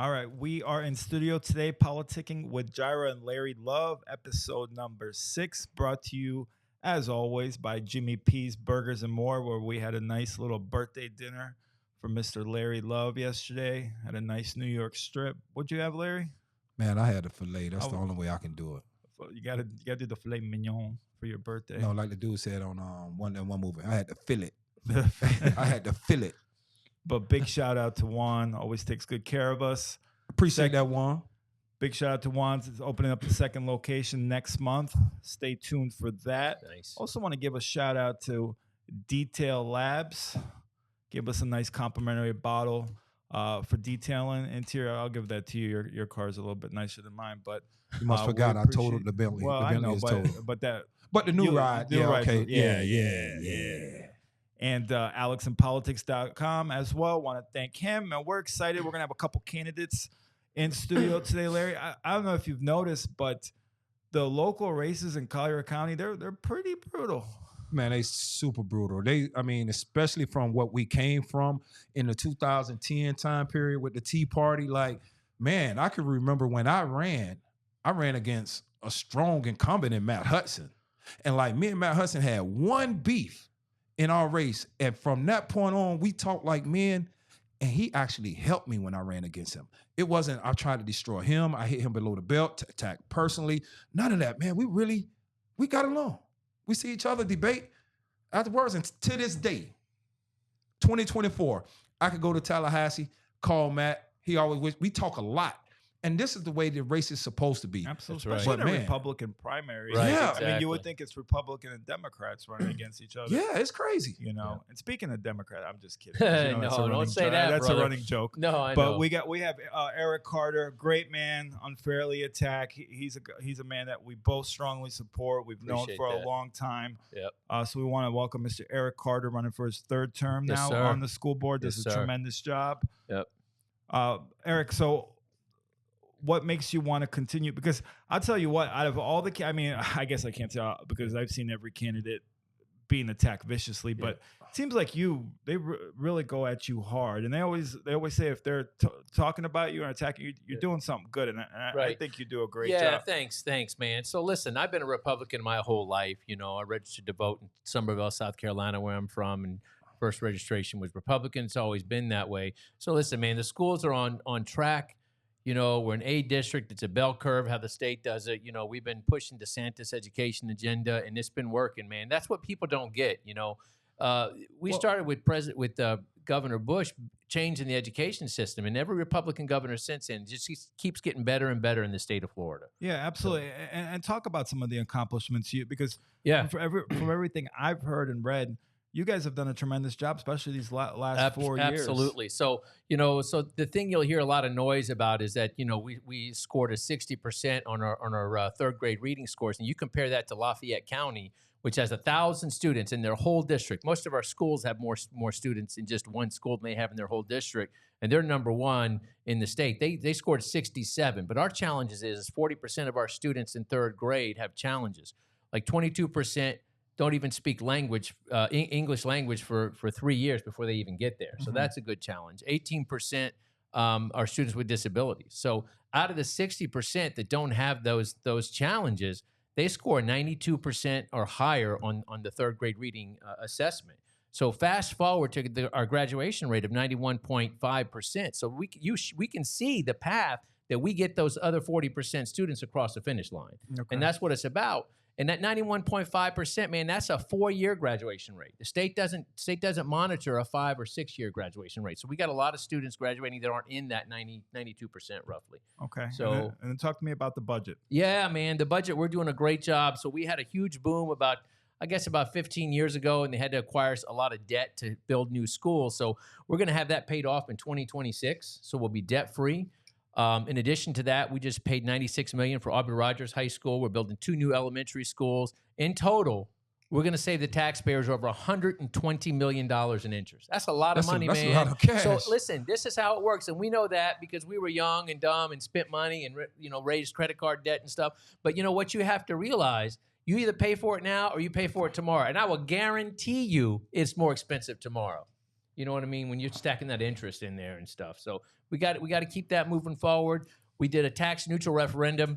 All right, we are in studio today, politicking with Jaira and Larry Love, episode number 6, brought to you as always by Jimmy P's Burgers and More, where we had a nice little birthday dinner for Mr. Larry Love yesterday. Had a nice New York strip. What'd you have, Larry? Man, I had the filet. That's the only way I can do it. You gotta do the filet mignon for your birthday. No, like the dude said on one movie, I had to fillet. I had to fillet. But big shout out to Juan. Always takes good care of us. Appreciate that, Juan. Big shout out to Juan. It's opening up the second location next month. Stay tuned for that. Nice. Also want to give a shout out to Detail Labs. Give us a nice complimentary bottle for detailing interior. I'll give that to you. Your car's a little bit nicer than mine, but you must forgot I totaled the Bentley. Well, the I Bentley know, is totaled. but the new ride. New ride, okay. Yeah. And AlexandPolitics.com as well. Want to thank him. And we're excited. We're going to have a couple candidates in studio today, Larry. I don't know if you've noticed, but the local races in Collier County, they're pretty brutal. Man, they super brutal. Especially from what we came from in the 2010 time period with the Tea Party. Like, man, I can remember when I ran against a strong incumbent in Matt Hudson. And like me and Matt Hudson had one beef in our race. And from that point on, we talked like men. And he actually helped me when I ran against him. It wasn't, I tried to destroy him. I hit him below the belt to attack personally. None of that, man. We got along. We see each other debate afterwards. And to this day, 2024, I could go to Tallahassee, call Matt. We talk a lot. And this is the way the race is supposed to be. Absolutely. Right. Especially in a Republican primary. Right, yeah. exactly. I mean, you would think it's Republican and Democrats running against each other. Yeah, it's crazy. You know, Yeah. And speaking of Democrat, I'm just kidding. No, that's a don't running say joke. that, That's brother. a running joke. No, I But know. we have Erick Carter, great man, unfairly attacked. He's a man that we both strongly support. We've known Appreciate for that. a long time. Yep. So we want to welcome Mr. Erick Carter, running for his 3rd term Yes, now sir. on the school board. Does Yes, a sir. tremendous job. Yep. Erick, so what makes you want to continue? Because I'll tell you what, out of all the, I guess I can't tell because I've seen every candidate being attacked viciously, but it seems like they really go at you hard. And they always say if they're talking about you and attacking you, you're doing something good. And I think you do a great job. Yeah, thanks, man. So listen, I've been a Republican my whole life. You know, I registered to vote in Somerville, South Carolina, where I'm from, and first registration was Republican. It's always been that way. So listen, man, the schools are on track. You know, we're an A district. It's a bell curve, how the state does it. You know, we've been pushing DeSantis' education agenda, and it's been working, man. That's what people don't get, you know. We started with Governor Bush changing the education system, and every Republican governor since then just keeps getting better and better in the state of Florida. Yeah, absolutely. And talk about some of the accomplishments because from everything I've heard and read, you guys have done a tremendous job, especially these last 4 years. Absolutely. So, you know, the thing you'll hear a lot of noise about is that, you know, we scored a 60% on our 3rd grade reading scores. And you compare that to Lafayette County, which has 1,000 students in their whole district. Most of our schools have more students in just one school than they have in their whole district. And they're number 1 in the state. They scored 67. But our challenge is 40% of our students in 3rd grade have challenges. Like 22% don't even speak English language for 3 years before they even get there. So that's a good challenge. 18% are students with disabilities. So out of the 60% that don't have those challenges, they score 92% or higher on the 3rd grade reading assessment. So fast forward to our graduation rate of 91.5%. So we can see the path that we get those other 40% students across the finish line. Okay. And that's what it's about. And that 91.5%, man, that's a 4-year graduation rate. The state doesn't monitor a 5 or 6 year graduation rate. So we got a lot of students graduating that aren't in that 92% roughly. Okay. So and then talk to me about the budget. Yeah, man, the budget, we're doing a great job. So we had a huge boom about 15 years ago, and they had to acquire a lot of debt to build new schools. So we're going to have that paid off in 2026. So we'll be debt free. In addition to that, we just paid $96 million for Aubrey Rogers High School. We're building 2 new elementary schools. In total, we're going to save the taxpayers over $120 million in interest. That's a lot of money, man. That's a lot of cash. So listen, this is how it works, and we know that because we were young and dumb and spent money and raised credit card debt and stuff. But you know what you have to realize? You either pay for it now or you pay for it tomorrow, and I will guarantee you it's more expensive tomorrow. You know what I mean? When you're stacking that interest in there and stuff. So we got to keep that moving forward. We did a tax neutral referendum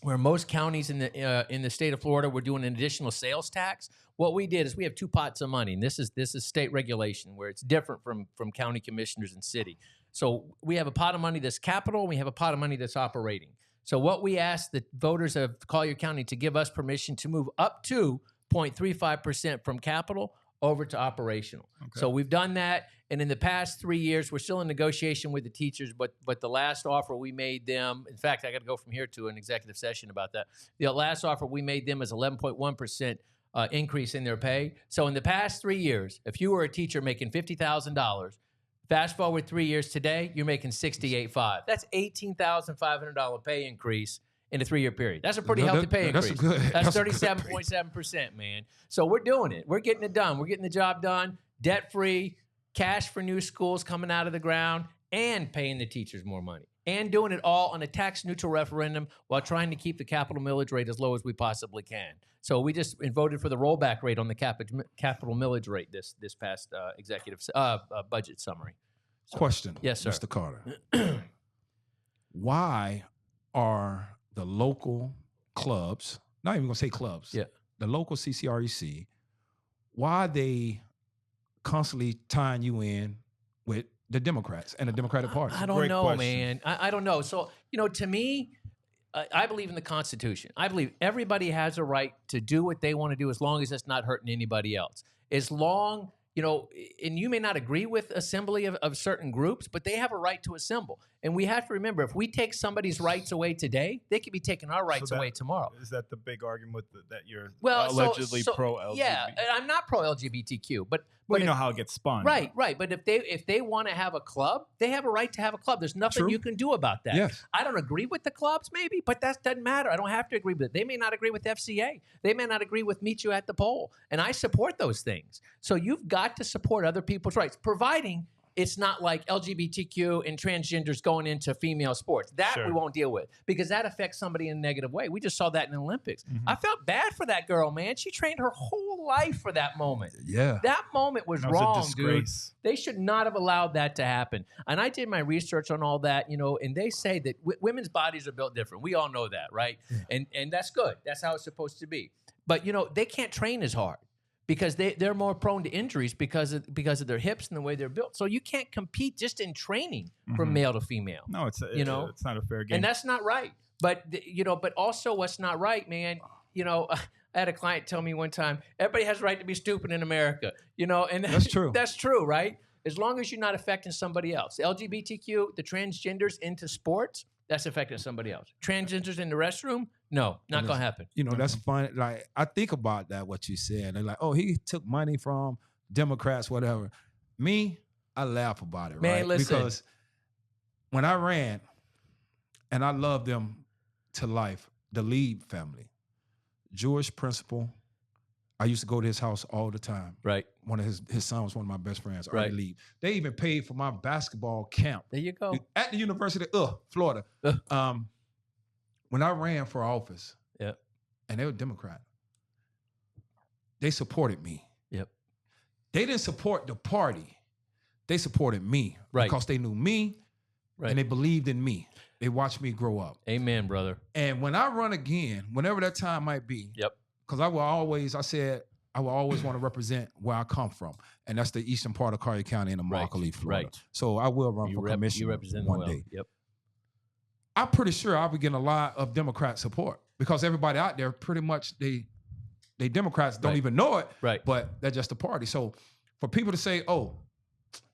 where most counties in the state of Florida were doing an additional sales tax. What we did is we have two pots of money, and this is state regulation where it's different from county commissioners and city. So we have a pot of money that's capital, and we have a pot of money that's operating. So what we asked the voters of Collier County to give us permission to move up to 0.35% from capital over to operational. Okay. So we've done that, and in the past 3 years, we're still in negotiation with the teachers, but the last offer we made them, in fact, I got to go from here to an executive session about that. The last offer we made them is 11.1% increase in their pay. So in the past 3 years, if you were a teacher making $50,000, fast forward 3 years today, you're making $68,500. That's $18,500 pay increase in a 3-year period. That's a pretty healthy pay increase. That's good. That's 37.7%, man. So we're doing it. We're getting it done. We're getting the job done, debt-free, cash for new schools coming out of the ground, and paying the teachers more money. And doing it all on a tax-neutral referendum while trying to keep the capital millage rate as low as we possibly can. So we just voted for the rollback rate on the capital millage rate this past executive budget summary. So, question. Yes, sir. Mr. Carter. Why are the local clubs, not even going to say clubs, the local CCREC, why are they constantly tying you in with the Democrats and the Democratic Party? I don't know, man. I don't know. So, to me, I believe in the Constitution. I believe everybody has a right to do what they want to do as long as it's not hurting anybody else. As long, and you may not agree with assembly of certain groups, but they have a right to assemble. And we have to remember, if we take somebody's rights away today, they could be taking our rights away tomorrow. Is that the big argument with that you're allegedly pro-LGBT? Yeah, I'm not pro-LGBTQ, but you know how it gets spun. Right. But if they want to have a club, they have a right to have a club. There's nothing you can do about that. Yes. I don't agree with the clubs, maybe, but that doesn't matter. I don't have to agree with it. They may not agree with FCA. They may not agree with Meet You at the Poll. And I support those things. So you've got to support other people's rights, providing it's not like LGBTQ and transgenders going into female sports. That we won't deal with because that affects somebody in a negative way. We just saw that in the Olympics. Mm-hmm. I felt bad for that girl, man. She trained her whole life for that moment. Yeah. That moment was wrong, dude. They should not have allowed that to happen. And I did my research on all that, and they say that women's bodies are built different. We all know that, right? Yeah. And that's good. That's how it's supposed to be. But, they can't train as hard, because they're more prone to injuries because of their hips and the way they're built. So you can't compete just in training from male to female. No, it's not a fair game. And that's not right. But but also what's not right, man, I had a client tell me one time, everybody has a right to be stupid in America, and that's true. That's true, right? As long as you're not affecting somebody else. LGBTQ, the transgenders into sports, that's affecting somebody else. Transgenders in the restroom, no, not going to happen. That's fun. Like, I think about that, what you said. They're like, oh, he took money from Democrats, whatever. Me, I laugh about it, man, right? Listen. Because when I ran, and I love them to life, the Lead family, Jewish principal, I used to go to his house all the time. Right. One of his son was one of my best friends, right. Lead. They even paid for my basketball camp. There you go. At the University of Florida. When I ran for office, and they were Democrat, they supported me. Yep. They didn't support the party. They supported me. Right. Because they knew me, and they believed in me. They watched me grow up. Amen, brother. And when I run again, whenever that time might be, because I will always want to represent where I come from, and that's the eastern part of Collier County in Immokalee, Florida. Right. So I will run for commissioner one day. Yep. I'm pretty sure I'll be getting a lot of Democrat support because everybody out there pretty much they Democrats don't even know it, but they're just a party. So for people to say, "Oh,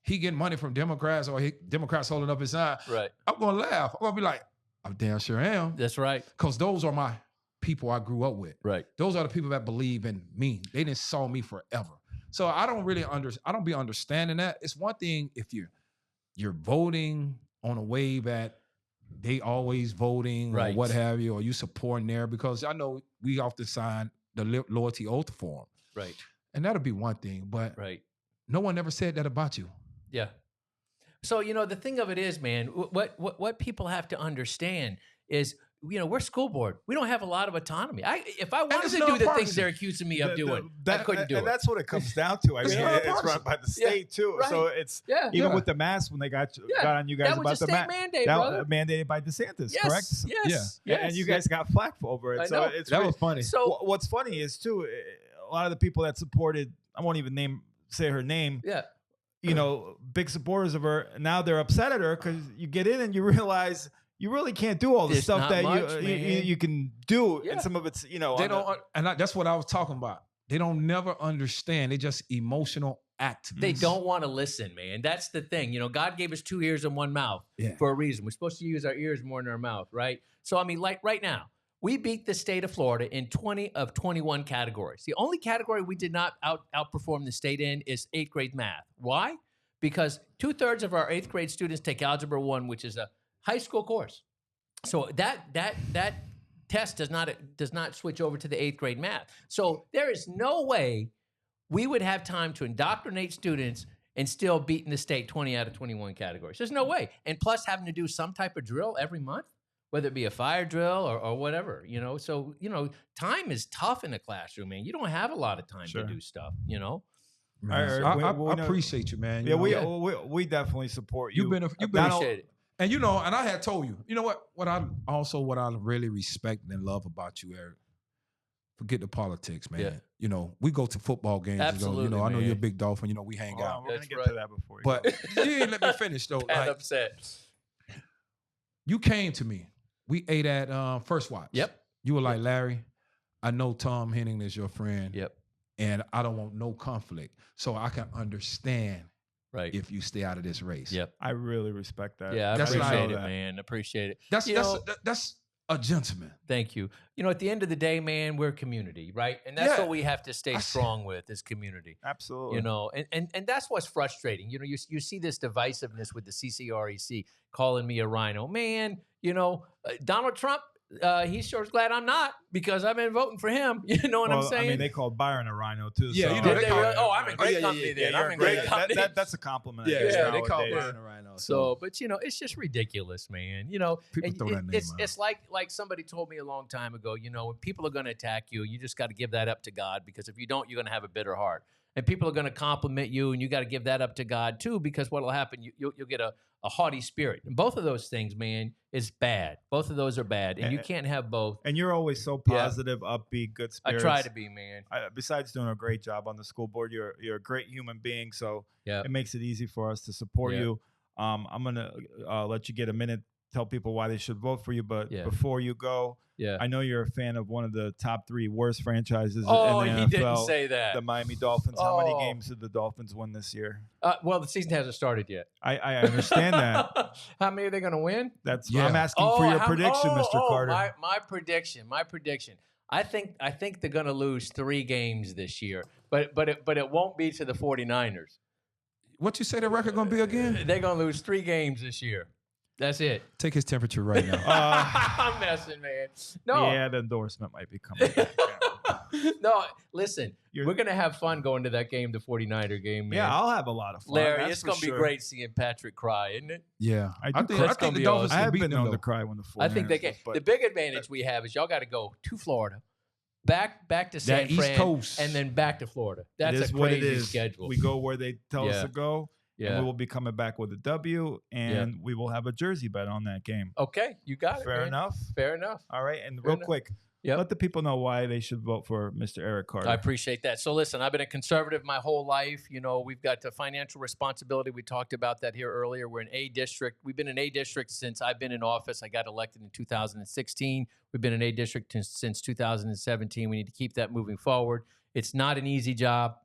he getting money from Democrats," or Democrats holding up his side, I'm gonna laugh. I'm gonna be like, "I damn sure am." That's right. Because those are my people I grew up with. Right. Those are the people that believe in me. They didn't saw me forever. So I don't really I don't be understanding that. It's one thing if you're voting on a wave that they always voting or what have you, or you supporting there, because I know we often sign the loyalty oath form. Right. And that'll be one thing, but no one ever said that about you. Yeah. So, the thing of it is, man, what people have to understand is we're school board. We don't have a lot of autonomy. If I wanted it's to do the things nonpartisan. they're accusing me of doing, I couldn't do and it. that's what it comes down to. I It's mean, not it's run partisan. by the state too. right. So it's Yeah. even Yeah. with the mask when they got Yeah. on you guys That was about a the state mask. mandate, That brother. mandated by DeSantis, Yes. correct? Yes. Yes. And you guys got flack over it. I So know. it's That really- was funny. So what's funny is too, a lot of the people that supported, I won't even say her name, yeah. big supporters of her. Now they're upset at her because you get in and you realize you really can't do all the There's stuff not that much, you can do, Yeah. and some of it's They don't, that's what I was talking about. They don't never understand. They just emotional activists. They don't want to listen, man. That's the thing. God gave us 2 ears and 1 mouth Yeah. for a reason. We're supposed to use our ears more than our mouth, right? So, I mean, like right now, we beat the state of Florida in 20 of 21 categories. The only category we did not outperform the state in is 8th grade math. Why? Because 2/3 of our 8th grade students take Algebra 1, which is a high school course. So that test does not switch over to the 8th grade math. So there is no way we would have time to indoctrinate students and still beating the state 20 out of 21 categories. There's no way. And plus having to do some type of drill every month, whether it be a fire drill or whatever, So, time is tough in the classroom, man. You don't have a lot of time Sure. to do stuff, Man, Eric, I we know- appreciate you, man. Yeah, You know, we definitely support you. you've been a, you've been Not a, Appreciate it. and and I had told you, you know what I really respect and love about you, Eric. Forget the politics, man. Yeah. We go to football games. Absolutely, I know man. you're a big Dolphin. We hang Hold out. on, we're gonna That's get right. to that before. But you didn't let me finish though. And Like, upset. you came to me. We ate at First Watch. Yep. You were like, Larry, I know Tom Henning is your friend. Yep. And I don't want no conflict. So I can understand Right. if you stay out of this race. Yep. I really respect that. Yeah, I That's appreciate like- it, man. Appreciate it. That's You know- that's a gentleman. Thank you. At the end of the day, man, we're community, right? And that's Yeah. what we have to stay I see. strong with is community. Absolutely. And that's what's frustrating. You see this divisiveness with the CCREC calling me a rhino. Man, Donald Trump, he sure is glad I'm not because I've been voting for him. You know what I'm saying? I mean, they called Byron a rhino too. Yeah, so- you know, Did they call- really? Oh, I'm in great yeah, company yeah, then. Yeah, I'm you're in great great. company. That's a compliment. Yeah, I guess, they call nowadays. Brian a rhino. So, but it's just ridiculous, man. People and throw that name out. it's like somebody told me a long time ago. When people are going to attack you, you just got to give that up to God because if you don't, you're going to have a bitter heart. And people are going to compliment you, and you got to give that up to God too because what'll happen, you'll get a haughty spirit. And both of those things, man, is bad. Both of those are bad, and you can't have both. And you're always so positive, upbeat, good I spirits. try to be, man. Besides doing a great job on the school board, you're a great human being. So Yeah. it makes it easy for us to support Yeah. you. I'm gonna let you get a minute, tell people why they should vote for you. But Yeah. before you go, Yeah. I know you're a fan of one of the top 3 worst franchises Oh, in the he NFL, didn't say that. the Miami Dolphins. How many Oh. games did the Dolphins win this year? Well, the season hasn't started yet. I understand that. How many are they going to win? That's Yeah. I'm asking for your prediction, Mr. Carter. My prediction. I think they're going to lose 3 games this year, but it won't be to the 49ers. What you say the record gonna be again? They're going to lose 3 games this year. That's it. Take his temperature right now. I'm messing, man. No, Yeah, the endorsement might be coming back. Yeah. no. Listen, You're- we're going to have fun going to that game, the 49er game, man. Yeah, I'll have a lot of fun. Larry, that's it's for going to sure. be great seeing Patrick cry, isn't it? Yeah, I do- I think That's gonna the be Dolphins I can have beat been them known to though. cry when the I think they 49ers can. lose, but The big advantage we have is y'all got to go to Florida, back to San That East Fran, Coast. and then back to Florida. it That's is a what it crazy is. schedule. We go where they tell us Yeah. to go, and yeah. we will be coming back with a W, and we will have a jersey bet on that game. Okay, you got it. Fair man. enough. Fair enough. All right, and Fair real enough. quick, Yep. let the people know why they should vote for Mr. Erick Carter. I appreciate that. So listen, I've been a conservative my whole life. We've got the financial responsibility. We talked about that here earlier. We're in A district. We've been in A district since I've been in office. I got elected in 2016. We've been in A district since 2017. We need to keep that moving forward. It's not an easy job.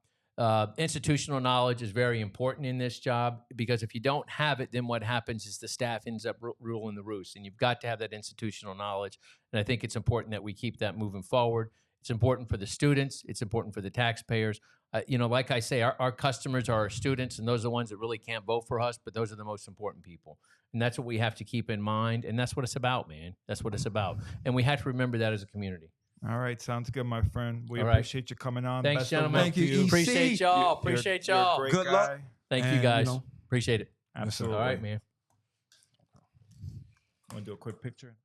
Institutional knowledge is very important in this job because if you don't have it, then what happens is the staff ends up ruling the roost. And you've got to have that institutional knowledge. And I think it's important that we keep that moving forward. It's important for the students. It's important for the taxpayers. Like I say, our customers are our students, and those are the ones that really can't vote for us, but those are the most important people. And that's what we have to keep in mind. And that's what it's about, man. That's what it's about. And we have to remember that as a community. All right, sounds good, my friend. We All right. appreciate you coming on. Thanks, Best of gentlemen. luck Thank to you, EC. Appreciate y'all. You're- Appreciate you're a y'all. great Good guy. luck. Thank you, And, guys. you know, Appreciate it. Absolutely. All right, man. Want to do a quick picture?